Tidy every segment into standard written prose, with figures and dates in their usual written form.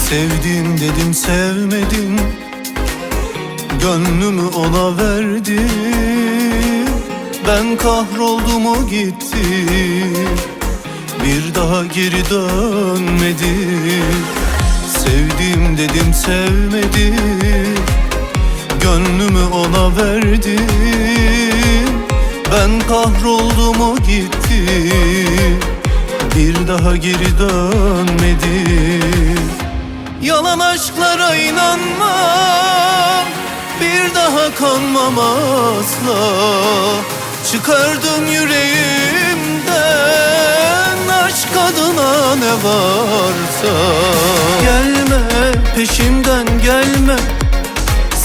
Sevdim dedim sevmedim, gönlümü ona verdim. Ben kahroldum o gitti, bir daha geri dönmedi. Sevdim dedim sevmedim, gönlümü ona verdim. Ben kahroldum o gitti, bir daha geri dönmedi. Yalan aşklara inanmam, bir daha kanmam asla. Çıkardım yüreğimden aşk adına ne varsa. Gelme peşimden gelme,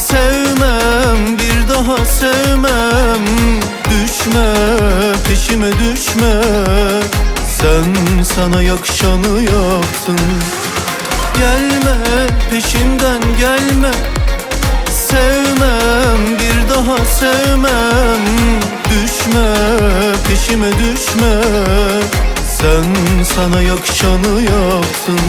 sevmem bir daha sevmem. Düşme peşime düşme, sen sana yakışanı yaptın. Gelme peşimden gelme, sevmem bir daha sevmem. Düşme peşime düşme, sen sana yakışanı yaptın.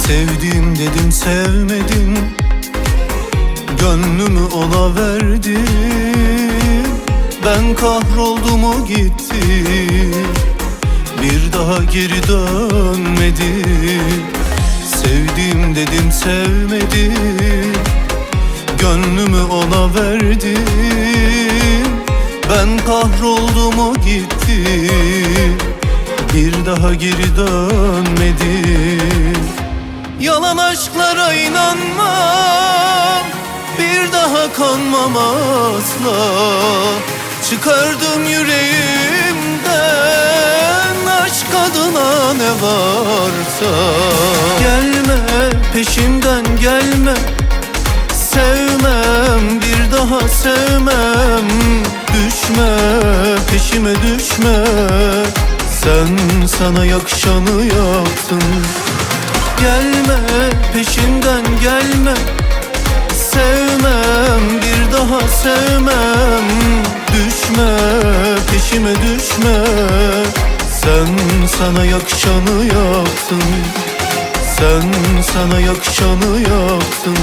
Sevdim dedim sevmedim, gönlümü ona verdim. Ben kahroldum o gitti, bir daha geri dönmedi. Sevdim dedim sevmedim, gönlümü ona verdim. Ben kahroldum o gitti, bir daha geri dönmedi. Yalan aşklara inanmam, bir daha kanmam asla. Çıkardım yüreğimden aşk adına ne varsa. Gelme peşimden gelme, sevmem bir daha sevmem. Düşme peşime düşme, sen sana yakışanı yaptın. Gelme peşimden gelme, sevmem bir daha sevmem. Düşme peşime düşme, sen sana yakışanı yaptın. Sen sana yakışanı yaptın.